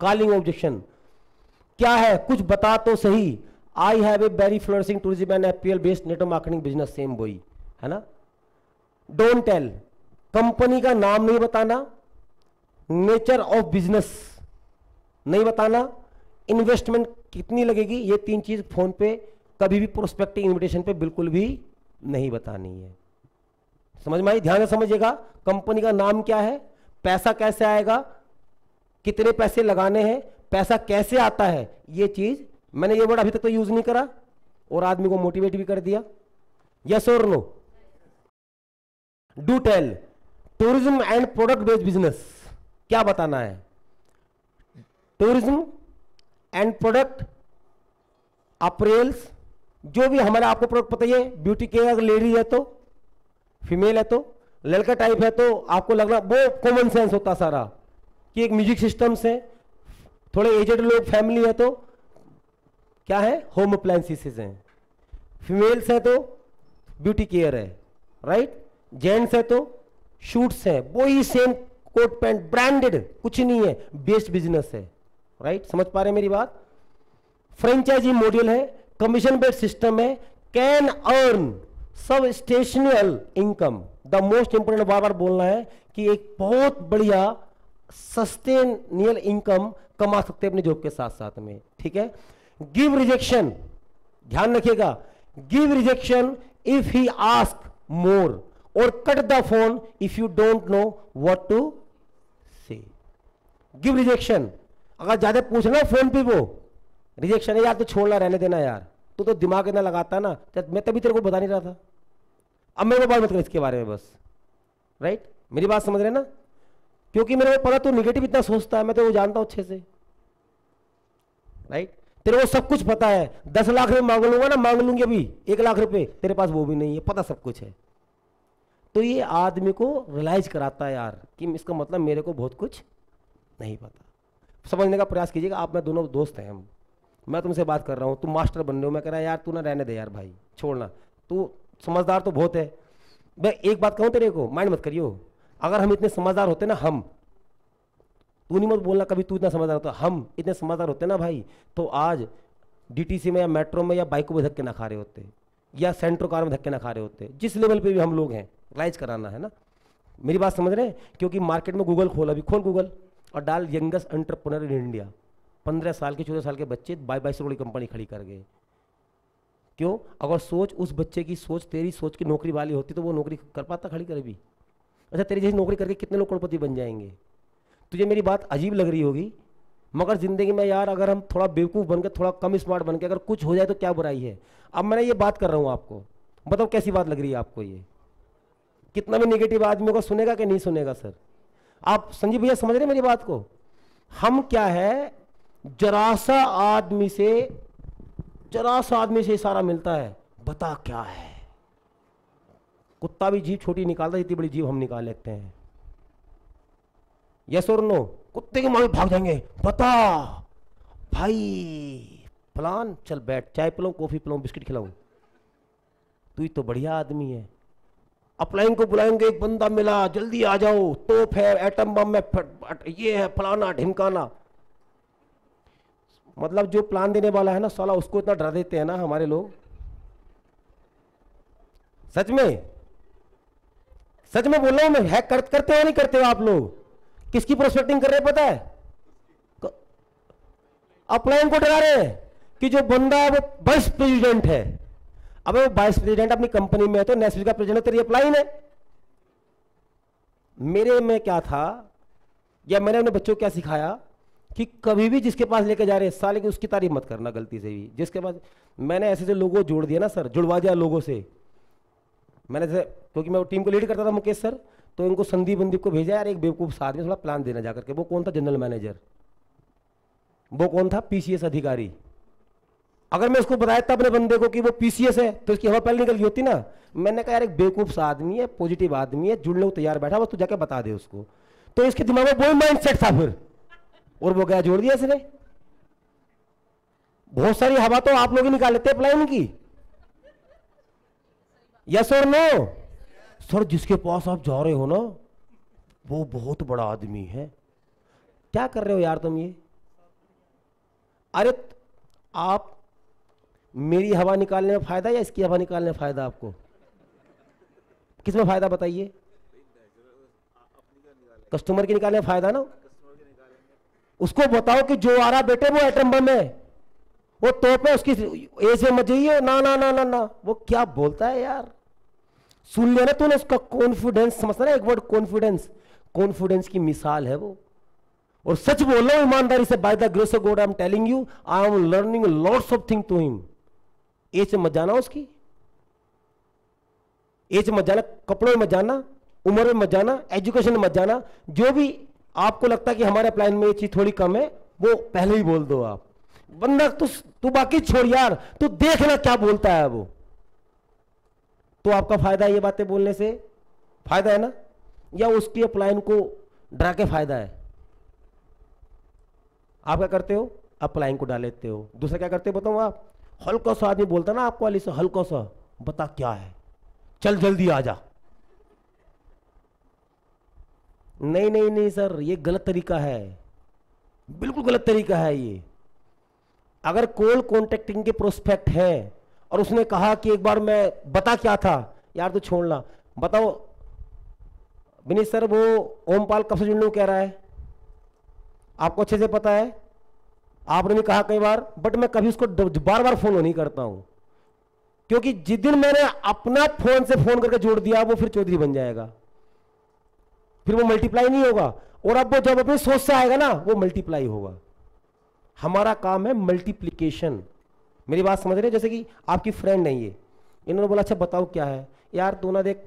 Calling objection क्या है, कुछ बता तो सही। I have a very flourishing tourism and APL based network marketing business, same वही है ना। डोंट टेल, कंपनी का नाम नहीं बताना, नेचर ऑफ बिजनेस नहीं बताना, इन्वेस्टमेंट कितनी लगेगी, ये 3 चीज फोन पे कभी भी प्रोस्पेक्टिव इन्विटेशन पे बिल्कुल भी नहीं बतानी है। समझ में आई? ध्यान से समझिएगा। कंपनी का नाम क्या है, पैसा कैसे आएगा, कितने पैसे लगाने हैं, पैसा कैसे आता है, ये चीज मैंने ये वर्ड अभी तक तो यूज नहीं करा और आदमी को मोटिवेट भी कर दिया। यस और no? Do tell, tourism and product based business क्या बताना है, टूरिज्म एंड प्रोडक्ट अप्रेल्स, जो भी हमारे आपको प्रोडक्ट पता ही है, ब्यूटी केयर, अगर लेडी है तो, फीमेल है तो, लड़का टाइप है तो आपको लगना वो कॉमन सेंस होता सारा कि एक म्यूजिक सिस्टम्स है, थोड़े एजेड लोग फैमिली है तो क्या है, होम अप्लायंसेस हैं, फीमेल्स है तो ब्यूटी केयर है, राइट, जेंट्स है तो शूट्स है, वो ही सेम कोट पैंट ब्रांडेड कुछ नहीं है, बेस्ड बिजनेस है, राइट। समझ पा रहे हैं मेरी बात? फ्रेंचाइजी मॉडल है, कमीशन बेस्ड सिस्टम है, कैन अर्न सब स्टेशनल इनकम। द मोस्ट इंपोर्टेंट बार बार बोलना है कि एक बहुत बढ़िया सस्टेनियल इनकम कमा सकते हैं अपने जॉब के साथ साथ में, ठीक है। गिव रिजेक्शन, ध्यान रखिएगा, give rejection if he ask more और cut the phone if you don't know what to say. Give rejection, अगर ज्यादा पूछना फोन पे वो रिजेक्शन है, यार तो छोड़ना, रहने देना यार, तू तो दिमाग इतना लगाता ना, मैं तभी तेरे को बता नहीं रहा था, अब मेरे को बात मत कर इसके बारे में बस, राइट। मेरी बात समझ रहे ना? क्योंकि मेरे को पता तू निगेटिव इतना सोचता है, मैं तो वो जानता हूं अच्छे से, राइट। तेरे को सब कुछ पता है, 10 लाख रुपए मांग लूंगा ना, मांग लूंगी अभी 1 लाख रुपए, तेरे पास वो भी नहीं है, पता सब कुछ है। तो ये आदमी को रियलाइज कराता है यार कि इसका मतलब मेरे को बहुत कुछ नहीं पता। समझने का प्रयास कीजिएगा आप, मैं दोनों दोस्त हैं हम, मैं तुमसे बात कर रहा हूँ, तुम मास्टर बन रहे हो, मैं कह रहा यार तू ना रहने दे यार भाई, छोड़ना, तू समझदार तो बहुत है। मैं एक बात कहूँ तेरे को, माइंड मत करियो, अगर हम इतने समझदार होते ना, हम, तू नहीं मत बोलना कभी तू इतना समझदार होता, हम इतने समझदार होते ना भाई, तो आज डीटीसी में या मेट्रो में या बाइकों में धक्के ना खा रहे होते, या सेंट्रो कार में धक्के ना खा रहे होते, जिस लेवल पे भी हम लोग हैं, रियलाइज कराना है ना। मेरी बात समझ रहे हैं? क्योंकि मार्केट में गूगल खोल, अभी खोल गूगल और डाल यंगेस्ट एंटरप्रेन्योर इन इंडिया, 15 साल के 14 साल के बच्चे 22 करोड़ की कंपनी खड़ी कर गए। क्यों? अगर सोच उस बच्चे की सोच तेरी सोच की नौकरी वाली होती तो वो नौकरी कर पाता खड़ी कर भी? अच्छा, तेरी जैसी नौकरी करके कितने लोग करोड़पति बन जाएंगे? तुझे मेरी बात अजीब लग रही होगी, मगर जिंदगी में यार अगर हम थोड़ा बेवकूफ़ बन के, थोड़ा कम स्मार्ट बन के अगर कुछ हो जाए तो क्या बुराई है। अब मैंने ये बात कर रहा हूँ आपको, बताओ कैसी बात लग रही है आपको ये? कितना भी नेगेटिव आदमी होगा सुनेगा कि नहीं सुनेगा? सर आप संजीव भैया समझ रहे हैं मेरी बात को? हम क्या है, जरा सा आदमी से इशारा मिलता है, बता क्या है। कुत्ता भी जीभ छोटी निकालता है, इतनी बड़ी जीभ हम निकाल लेते हैं। यस और नो? कुत्ते के मांगे भाग जाएंगे, बता भाई फलान, चल बैठ, चाय पिलाऊं, कॉफी पिलाऊं, बिस्किट खिलाऊं, तू ही तो बढ़िया आदमी है। अपलाइन को बुलाएंगे, एक बंदा मिला, जल्दी आ जाओ, तोप है, एटम बम में, ये है, फलाना ढिमकाना। मतलब जो प्लान देने वाला है ना साला, उसको इतना डरा देते हैं ना हमारे लोग। सच में बोल रहा हूं मैं, हैक करते हो नहीं करते हो आप लोग? किसकी प्रोस्पेक्टिंग कर रहे हैं पता है? अपलाइन को डरा रहे हैं कि जो बंदा है वो वाइस प्रेसिडेंट है। अब वो वाइस प्रेसिडेंट अपनी कंपनी में है तो नेस्ले का प्रेसिडेंट तेरी अपलाइन है। मेरे में क्या था, या मैंने अपने बच्चों को क्या सिखाया कि कभी भी जिसके पास लेके जा रहे हैं साले की उसकी तारीफ मत करना गलती से भी। जिसके पास मैंने ऐसे लोगों जोड़ दिया ना सर, जुड़वा दिया लोगों से मैंने, क्योंकि मैं वो टीम को लीड करता था मुकेश सर, तो इनको संदीप को भेजा यार एक बेवकूफ साथ में थोड़ा प्लान देना जाकर के। वो कौन था? General manager. वो कौन था? पीसीएस अधिकारी। अगर मैं उसको बताया था अपने बंदे को कि वो पीसीएस है तो इसकी हवा पहले निकल गई होती ना। मैंने कहा यार एक बेवकूफ सा आदमी है, पॉजिटिव आदमी है, जुड़ने को तैयार बैठा, बस तू जाके बता दे उसको। तो इसके दिमाग में वो माइंड सेट था फिर, और वो गया जोड़ दिया इसने। बहुत सारी हवा तो आप लोग ही निकाल लेते हैं प्लान की। यस और नो? सर जिसके पास आप जा रहे हो ना वो बहुत बड़ा आदमी है। क्या कर रहे हो यार तुम? ये अरे आप, मेरी हवा निकालने में फायदा या इसकी हवा निकालने में फायदा आपको? किस में फायदा बताइए? कस्टमर की निकालने में फायदा ना। उसको बताओ कि जो आ रहा बेटे वो एटम बम है, वो तोप है, उसकी ए से मत जाइए, ना ना ना ना ना। वो क्या बोलता है यार, सुन लिया ना तूने उसका कॉन्फिडेंस, समझता ना एक वर्ड कॉन्फिडेंस, कॉन्फिडेंस की मिसाल है वो। और सच बोल रहा हूं ईमानदारी से, by the grace of God I am telling you, I am learning lots of thing to him. Age मत जाना उसकी, एज मत जाना, कपड़ों में मत जाना, उम्र में मत जाना, एजुकेशन में मत जाना। जो भी आपको लगता है कि हमारे प्लान में ये चीज थोड़ी कम है, वो पहले ही बोल दो आप। बंदा तू बाकी छोड़ यार, तू देखना क्या बोलता है वो। तो आपका फायदा है ये बातें बोलने से, फायदा है ना, या उसकी अपलाइन को डरा के फायदा है? आप क्या करते हो? अपलाइन को डाल लेते हो। दूसरा क्या करते हो बताओ आप? हल्का सा आदमी बोलता ना आपको वाली से, हल्का सा, बता क्या है, चल जल्दी आ जा। नहीं नहीं नहीं सर, ये गलत तरीका है, बिल्कुल गलत तरीका है ये। अगर कोल्ड कॉन्टेक्टिंग के प्रोस्पेक्ट है और उसने कहा कि एक बार मैं, बता क्या था यार, तो छोड़ना, बताओ विनीत सर, वो ओमपाल कब से जुड़ने कह रहा है, आपको अच्छे से पता है, आपने भी कहा कई बार, बट मैं कभी उसको बार बार फोन नहीं करता हूं, क्योंकि जिस दिन मैंने अपना फोन से फोन करके जोड़ दिया, वो फिर चौधरी बन जाएगा, फिर वो मल्टीप्लाई नहीं होगा। और अब वो जब अपनी सोच से आएगा ना, वो मल्टीप्लाई होगा। हमारा काम है मल्टीप्लीकेशन। मेरी बात समझ रहे हैं? जैसे कि आपकी फ्रेंड है ये, इन्होंने बोला अच्छा बताओ क्या है यार, तू ना देख,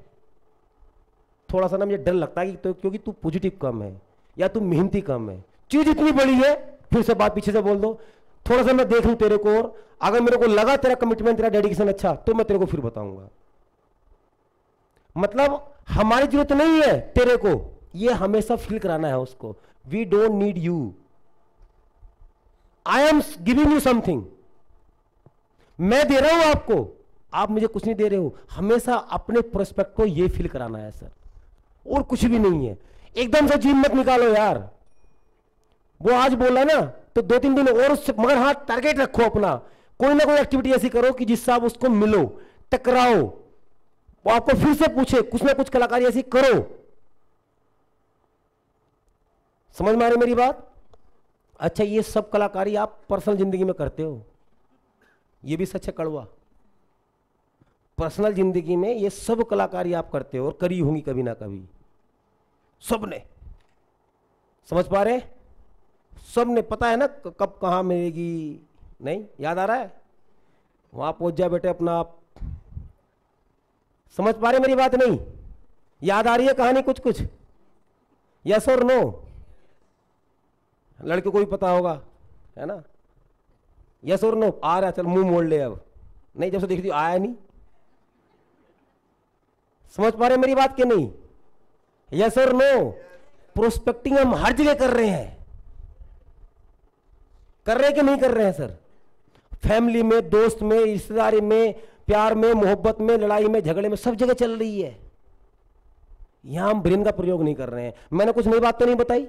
थोड़ा सा ना मुझे डर लगता है कि तो, क्योंकि तू पॉजिटिव कम है या तू मेहनती कम है, चीज इतनी बड़ी है, फिर से बात पीछे से बोल दो, थोड़ा सा मैं देख लूं तेरे को, और अगर मेरे को लगा तेरा कमिटमेंट, तेरा डेडिकेशन अच्छा, तो मैं तेरे को फिर बताऊंगा। मतलब हमारी जरूरत नहीं है तेरे को, ये हमेशा फील कराना है उसको। We don't need you, I am giving you something, मैं दे रहा हूं आपको, आप मुझे कुछ नहीं दे रहे हो। हमेशा अपने प्रोस्पेक्ट को ये फील कराना है सर, और कुछ भी नहीं है। एकदम से जीन मत निकालो यार, वो आज बोला ना तो 2-3 दिन और उससे, मगर हाँ टारगेट रखो अपना, कोई ना कोई एक्टिविटी ऐसी करो कि जिससे आप उसको मिलो, टकराओ, वो आपको फिर से पूछे, कुछ ना कुछ कलाकारी ऐसी करो। समझ में आ रही मेरी बात? अच्छा, ये सब कलाकारी आप पर्सनल जिंदगी में करते हो, ये भी सच है कड़वा, पर्सनल जिंदगी में ये सब कलाकारी आप करते हो और करी होंगी कभी ना कभी, सबने। समझ पा रहे? सबने, पता है ना कब कहां मिलेगी, नहीं याद आ रहा है? वहां पहुंच जा बेटे अपना आप। समझ पा रहे मेरी बात? नहीं याद आ रही है कहानी कुछ कुछ? यस और नो? लड़के को भी पता होगा, है ना? यस और नो? आ रहा, चल मुंह मोड़ ले अब, नहीं जब से देखती आया नहीं। समझ पा रहे मेरी बात के नहीं? यस और नो? प्रोस्पेक्टिंग हम हर जगह कर रहे हैं, कर रहे हैं कि नहीं कर रहे हैं सर? फैमिली में, दोस्त में, रिश्तेदारी में, प्यार में, मोहब्बत में, लड़ाई में, झगड़े में, सब जगह चल रही है। यहां हम ब्रेन का प्रयोग नहीं कर रहे हैं। मैंने कुछ नई बात तो नहीं बताई?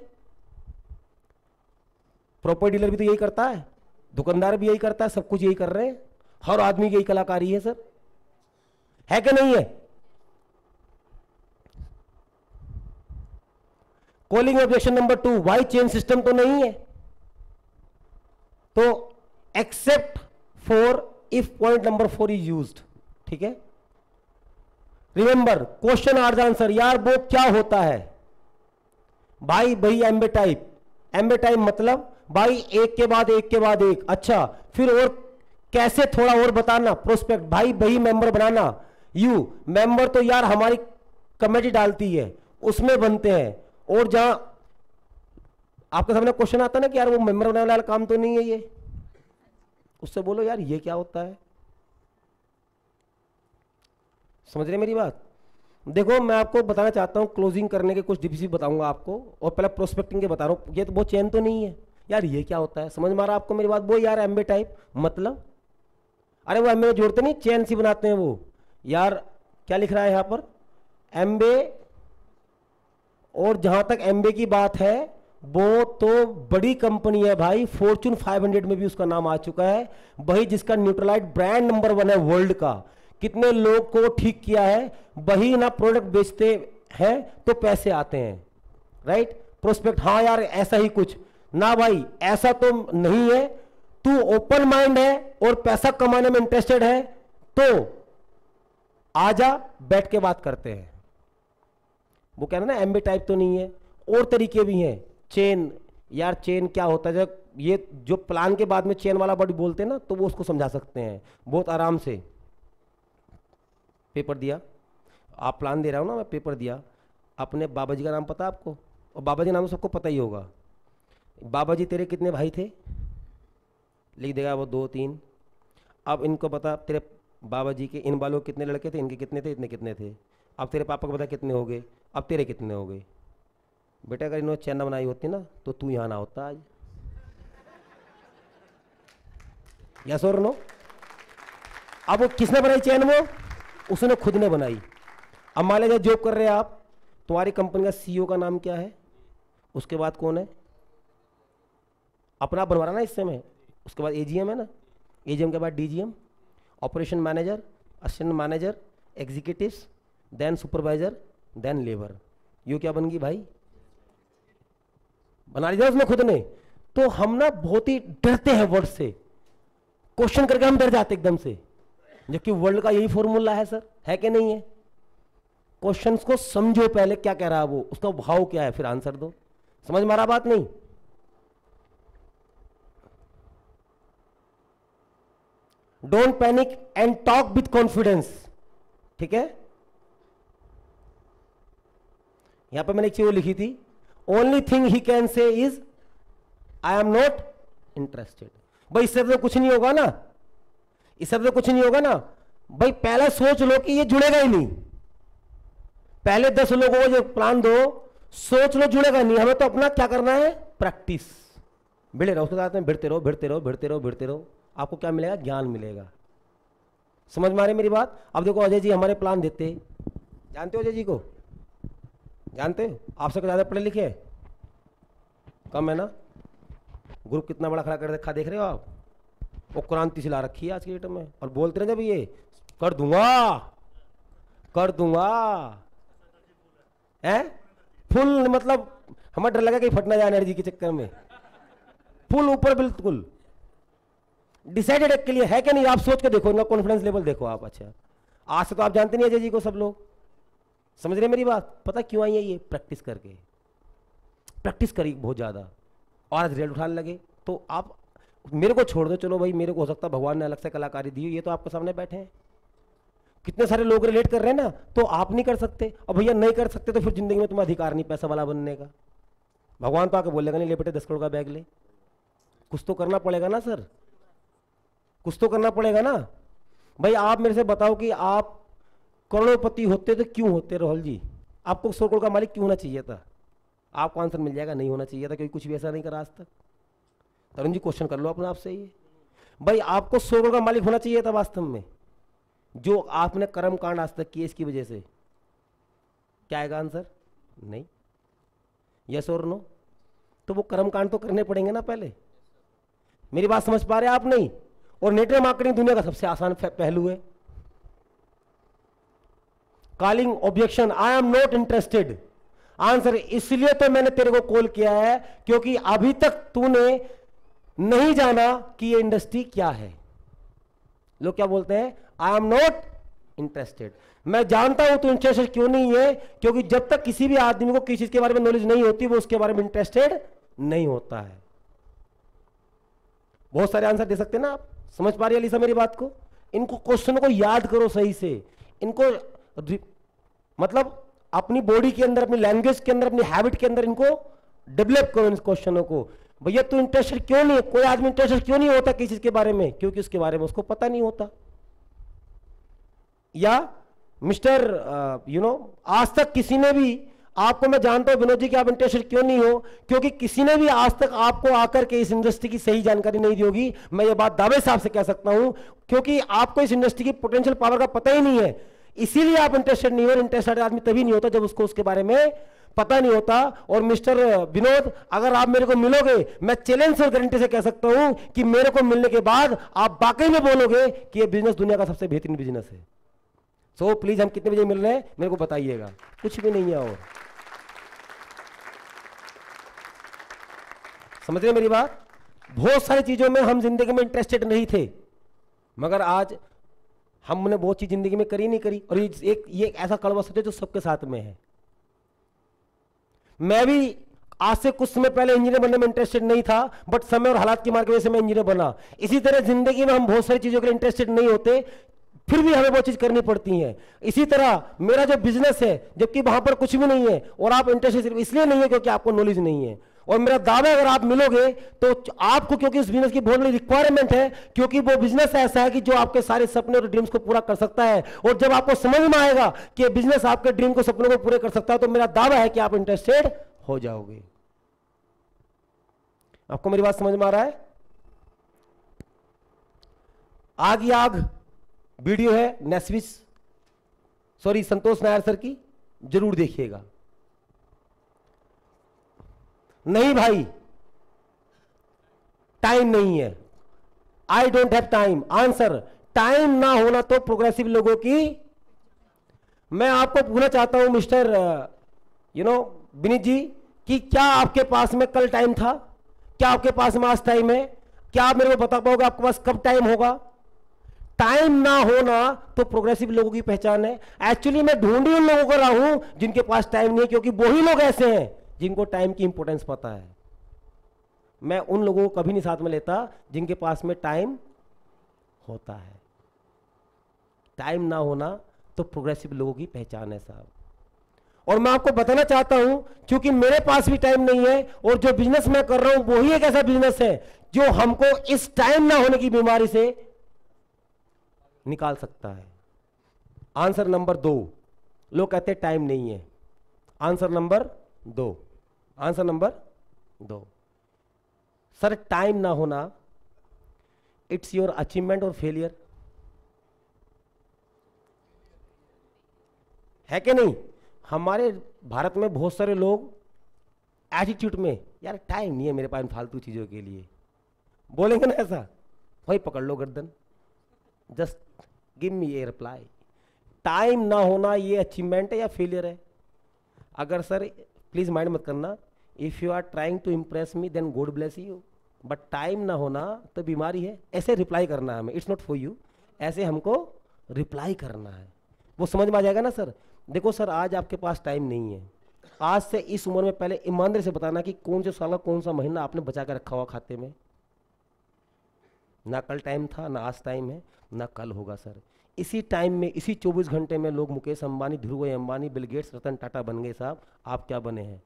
प्रॉपर्टी डीलर भी तो यही करता है, दुकानदार भी यही करता है, सब कुछ यही कर रहे हैं, हर आदमी की यही कलाकारी है सर, है कि नहीं है? Calling objection number 2, why chain system तो नहीं है, तो accept for if point number 4 is used. ठीक है, remember question are the answer. यार वो क्या होता है भाई? भाई एम्बे टाइप, एम्बे टाइप मतलब भाई एक के बाद एक के बाद एक। अच्छा, फिर और कैसे, थोड़ा और बताना। प्रोस्पेक्ट भाई वही मेंबर बनाना। यू मेंबर तो यार हमारी कमेटी डालती है, उसमें बनते हैं। और जहां आपके सामने क्वेश्चन आता ना कि यार वो मेंबर बनाने वाला काम तो नहीं है ये, उससे बोलो यार ये क्या होता है। समझ रहे मेरी बात? देखो मैं आपको बताना चाहता हूं, क्लोजिंग करने के कुछ टिप्स बताऊंगा आपको, और पहले प्रोस्पेक्टिंग के बता रहा हूं। ये तो वो चेन तो नहीं है यार, ये क्या होता है? समझ में आ रहा आपको मेरी बात? वो यार एम्बे टाइप मतलब, अरे वो एम्बे जोड़ते नहीं, चेन सी बनाते हैं वो। यार क्या लिख रहा है यहां पर? एम्बे, और जहां तक एम्बे की बात है वो तो बड़ी कंपनी है भाई, फॉर्च्यून 500 में भी उसका नाम आ चुका है भाई, जिसका न्यूट्रलाइट ब्रांड नंबर 1 है वर्ल्ड का। कितने लोग को ठीक किया है, वही ना प्रोडक्ट बेचते हैं तो पैसे आते हैं, राइट। प्रोस्पेक्ट, हाँ यार ऐसा ही कुछ ना भाई, ऐसा तो नहीं है। तू ओपन माइंड है और पैसा कमाने में इंटरेस्टेड है तो आजा, बैठ के बात करते हैं। वो कह रहे ना एमबी टाइप तो नहीं है, और तरीके भी हैं। चेन, यार चेन क्या होता है, जब ये जो प्लान के बाद में चेन वाला वर्ड बोलते हैं ना, तो वो उसको समझा सकते हैं बहुत आराम से। पेपर दिया, आप प्लान दे रहा हो ना, मैं पेपर दिया। अपने बाबा जी का नाम पता आपको, और बाबा जी नाम तो सबको पता ही होगा। बाबा जी तेरे कितने भाई थे, लिख देगा वो 2 3। अब इनको बता तेरे बाबा जी के इन बालों कितने लड़के थे, इनके कितने थे, इतने कितने थे। अब तेरे पापा को बता कितने हो गए, अब तेरे कितने हो गए। बेटा अगर इन्होंने चैन बनाई होती ना तो तू यहाँ ना होता आज। यस और नो। अब वो किसने बनाई चैन, वो उसने खुद ने बनाई। अब मान लीजिए जॉब कर रहे हैं आप, तुम्हारी कंपनी का सीईओ का नाम क्या है, उसके बाद कौन है, अपना बनवा रहा ना इस समय, उसके बाद एजीएम है ना, एजीएम के बाद DGM, operation manager, assistant manager, executives, then supervisor, then labour. ये क्या बन गई भाई, बना लिया उसने खुद ने। तो हम ना बहुत ही डरते हैं वर्ड से, क्वेश्चन करके हम डर जाते एकदम से, जबकि वर्ल्ड का यही फॉर्मूला है सर, है कि नहीं है। क्वेश्चंस को समझो पहले, क्या कह रहा है वो, उसका भाव क्या है, फिर आंसर दो। समझ मारा बात नहीं। Don't panic and talk with confidence, ठीक है। यहां पर मैंने एक चीज लिखी थी, only thing he can say is I am not interested. भाई इससे तो कुछ नहीं होगा ना, इससे तो कुछ नहीं होगा ना भाई। पहले सोच लो कि ये जुड़ेगा ही नहीं, पहले 10 लोगों को जो प्लान दो, सोच लो जुड़ेगा नहीं। हमें तो अपना क्या करना है, प्रैक्टिस, भिड़े रहो उसके साथ में, भिड़ते रहो भिड़ते रहो भिड़ते रहो भिड़ते रहो। आपको क्या मिलेगा, ज्ञान मिलेगा। समझ में आ रही मेरी बात। अब देखो अजय जी हमारे प्लान देते, जानते हो अजय जी को, जानते हो, आपसे ज्यादा पढ़े लिखे हैं, कम है ना। ग्रुप कितना बड़ा खड़ा कर रखा देख रहे हो आप, वो क्रांति से ला रखी है आज की डेट में। और बोलते रहे जब ये कर दूंगा कर दूंगा, है फुल, मतलब हमें डर लगा कि फटना जाए एनर्जी के चक्कर में, फुल ऊपर बिल्कुल डिसाइडेड एक के लिए, है कि नहीं। आप सोच के देखो, इनका कॉन्फिडेंस लेवल देखो आप। अच्छा आज से तो आप जानते नहीं अजय जी को, सब लोग समझ रहे मेरी बात। पता क्यों आई है, ये प्रैक्टिस करके, प्रैक्टिस करी बहुत ज्यादा, और आज रिजल्ट उठाने लगे। तो आप मेरे को छोड़ दो, चलो भाई मेरे को हो सकता है भगवान ने अलग से कलाकारी दी हो, ये तो आपके सामने बैठे हैं, कितने सारे लोग रिलेट कर रहे हैं ना, तो आप नहीं कर सकते। और भैया नहीं कर सकते तो फिर जिंदगी में तुम्हें अधिकार नहीं पैसा वाला बनने का। भगवान तो आके बोलेगा नहीं ले बेटे 10 करोड़ का बैग ले, कुछ तो करना पड़ेगा ना सर, कुछ तो करना पड़ेगा ना भाई। आप मेरे से बताओ कि आप करोड़पति होते तो क्यों होते राहुल जी, आपको 100 करोड़ का मालिक क्यों होना चाहिए था। आपको आंसर मिल जाएगा, नहीं होना चाहिए था, क्योंकि कुछ भी ऐसा नहीं करा आज तक। तरुण जी क्वेश्चन कर लो अपने आपसे, ये भाई आपको 100 करोड़ का मालिक होना चाहिए था वास्तव में, जो आपने कर्म कांड आज तक किए इसकी वजह से। क्या आएगा आंसर, नहीं, यस और नो। तो वो कर्म कांड तो करने पड़ेंगे ना पहले। मेरी बात समझ पा रहे हैं आप, नहीं। और नेटवर्क मार्केटिंग दुनिया का सबसे आसान पहलू है। Calling objection, I am not interested. Answer, इसलिए तो मैंने तेरे को कॉल किया है क्योंकि अभी तक तूने नहीं जाना कि ये इंडस्ट्री क्या है। लोग क्या बोलते हैं, आई एम नॉट इंटरेस्टेड। मैं जानता हूं तू इंटरेस्टेड क्यों नहीं है, क्योंकि जब तक किसी भी आदमी को किसी चीज के बारे में नॉलेज नहीं होती, वो उसके बारे में इंटरेस्टेड नहीं होता है। बहुत सारे आंसर दे सकते हैं ना आप। समझ पा रही है अलीसा मेरी बात को। इनको क्वेश्चन को याद करो सही से, इनको मतलब अपनी बॉडी के अंदर, अपनी लैंग्वेज के अंदर, अपनी हैबिट के अंदर इनको डेवलप करो इन क्वेश्चनों को। भैया तू इंटरेस्टेड क्यों नहीं है, कोई आदमी इंटरेस्टेड क्यों नहीं होता किसी चीज के बारे में, क्योंकि उसके बारे में उसको पता नहीं होता। या मिस्टर आज तक किसी ने भी आपको, मैं जानता हूं विनोद जी कि आप इंटरेस्टेड क्यों नहीं हो, क्योंकि किसी ने भी आज तक आपको आकर के इस इंडस्ट्री की सही जानकारी नहीं दी होगी। मैं ये बात दावे साहब से कह सकता हूं, क्योंकि आपको इस इंडस्ट्री की पोटेंशियल पावर का पता ही नहीं है। इसीलिए आप इंटरेस्टेड नहीं हो। इंटरेस्टेड आदमी तभी नहीं होता जब उसको उसके बारे में पता नहीं होता। और मिस्टर विनोद, अगर आप मेरे को मिलोगे, मैं चैलेंज और गारंटी से कह सकता हूं कि मेरे को मिलने के बाद आप वाकई में बोलोगे कि ये बिजनेस दुनिया का सबसे बेहतरीन बिजनेस है। सो प्लीज हम कितने बजे मिल रहे हैं मेरे को बताइएगा, कुछ भी नहीं है। और समझ रहे मेरी बात? बहुत सारी चीजों में हम जिंदगी में इंटरेस्टेड नहीं थे, मगर आज हमने बहुत चीज जिंदगी में करी नहीं करी। और ये एक ऐसा कड़वा सत्य जो सबके साथ में है। मैं भी आज से कुछ समय पहले इंजीनियर बनने में इंटरेस्टेड नहीं था, बट समय और हालात की मार की वजह से मैं इंजीनियर बना। इसी तरह जिंदगी में हम बहुत सारी चीजों के लिए इंटरेस्टेड नहीं होते, फिर भी हमें बहुत चीज करनी पड़ती है। इसी तरह मेरा जो बिजनेस है, जबकि वहां पर कुछ भी नहीं है और आप इंटरेस्टेड सिर्फ इसलिए नहीं है क्योंकि आपको नॉलेज नहीं है। और मेरा दावा है अगर आप मिलोगे तो आपको, क्योंकि उस बिजनेस की बहुत बड़ी रिक्वायरमेंट है, क्योंकि वो बिजनेस ऐसा है कि जो आपके सारे सपने और ड्रीम्स को पूरा कर सकता है। और जब आपको समझ में आएगा कि बिजनेस आपके ड्रीम को, सपनों को पूरे कर सकता है, तो मेरा दावा है कि आप इंटरेस्टेड हो जाओगे। आपको मेरी बात समझ में आ रहा है? आग ही आग वीडियो है संतोष नायर सर की, जरूर देखिएगा। नहीं भाई, टाइम नहीं है, I don't have time. Answer, time ना होना तो प्रोग्रेसिव लोगों की। मैं आपको पूछना चाहता हूं मिस्टर विनीत जी, कि क्या आपके पास में कल टाइम था? क्या आपके पास में आज टाइम है? क्या आप मेरे को बता पाओगे आपके पास कब टाइम होगा? टाइम ना होना तो प्रोग्रेसिव लोगों की पहचान है। एक्चुअली मैं ढूंढ ही उन लोगों को रहा हूं जिनके पास टाइम नहीं है, क्योंकि वही लोग ऐसे हैं जिनको टाइम की इंपॉर्टेंस पता है। मैं उन लोगों को कभी नहीं साथ में लेता जिनके पास में टाइम होता है। टाइम ना होना तो प्रोग्रेसिव लोगों की पहचान है साहब। और मैं आपको बताना चाहता हूं, क्योंकि मेरे पास भी टाइम नहीं है, और जो बिजनेस मैं कर रहा हूं वही एक ऐसा बिजनेस है जो हमको इस टाइम ना होने की बीमारी से निकाल सकता है। आंसर नंबर 2, लोग कहते हैं टाइम नहीं है। Answer number 2, answer number 2, sir time ना होना इट्स योर अचीवमेंट और फेलियर है कि नहीं? हमारे भारत में बहुत सारे लोग एटीट्यूड में, यार टाइम नहीं है मेरे पास फालतू चीजों के लिए, बोलेंगे ना ऐसा, वही पकड़ लो गर्दन, जस्ट गिव मी ए रिप्लाई। टाइम ना होना ये अचीवमेंट है या फेलियर है? अगर सर, प्लीज माइंड मत करना, if you are trying to impress me then God bless you, but time ना होना तो बीमारी है। ऐसे रिप्लाई करना है हमें, इट्स नॉट फॉर यू, ऐसे हमको रिप्लाई करना है। वो समझ में आ जाएगा ना सर? देखो सर, आज आपके पास टाइम नहीं है। आज से इस उम्र में पहले ईमानदारी से बताना कि कौन से साल का कौन सा महीना आपने बचा कर रखा हुआ खाते में। ना कल टाइम था, ना आज टाइम है, ना कल होगा सर। इसी टाइम में, इसी 24 घंटे में लोग मुकेश अंबानी, ध्रुव भाई अंबानी, बिल गेट्स, रतन टाटा बन गए साहब। आप क्या बने हैं?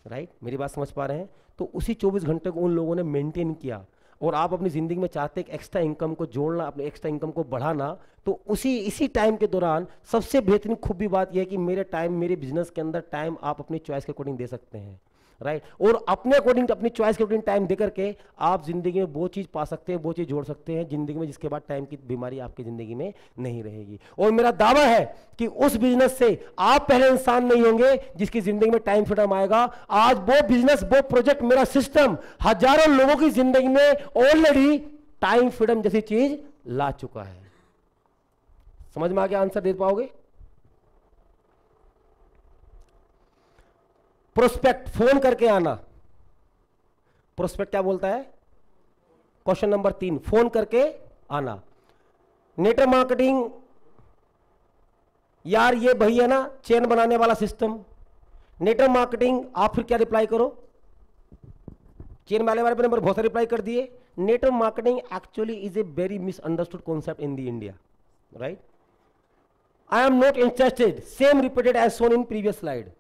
राइट, मेरी बात समझ पा रहे हैं? तो उसी 24 घंटे को उन लोगों ने मेंटेन किया। और आप अपनी जिंदगी में चाहते हैं एक्स्ट्रा इनकम को जोड़ना, अपने एक्स्ट्रा इनकम को बढ़ाना, तो इसी टाइम के दौरान सबसे बेहतरीन खूबी बात यह है कि मेरे टाइम, मेरे बिजनेस के अंदर टाइम आप अपनी चॉइस के अकॉर्डिंग दे सकते हैं। राइट, और अपने अकॉर्डिंग, अपनी चॉइस के अकॉर्डिंग टाइम दे करके आप जिंदगी में वो चीज पा सकते हैं, वो चीज जोड़ सकते हैं जिंदगी में, जिसके बाद टाइम की बीमारी आपकी जिंदगी में नहीं रहेगी। और मेरा दावा है कि उस बिजनेस से आप पहले इंसान नहीं होंगे जिसकी जिंदगी में टाइम फ्रीडम आएगा। आज वो बिजनेस, वो प्रोजेक्ट, मेरा सिस्टम हजारों लोगों की जिंदगी में ऑलरेडी टाइम फ्रीडम जैसी चीज ला चुका है। समझ में आ गया? आंसर दे पाओगे? प्रोस्पेक्ट, फोन करके आना। प्रोस्पेक्ट क्या बोलता है? क्वेश्चन नंबर 3, फोन करके आना। नेटवर्क मार्केटिंग, यार ये भैया ना चेन बनाने वाला सिस्टम। नेटवर्क मार्केटिंग, आप फिर क्या रिप्लाई करो? चेन वाले वाले नंबर बहुत सारे रिप्लाई कर दिए। Network marketing actually is a very misunderstood concept in the India, right? I am not interested, same repeated as shown in previous slide.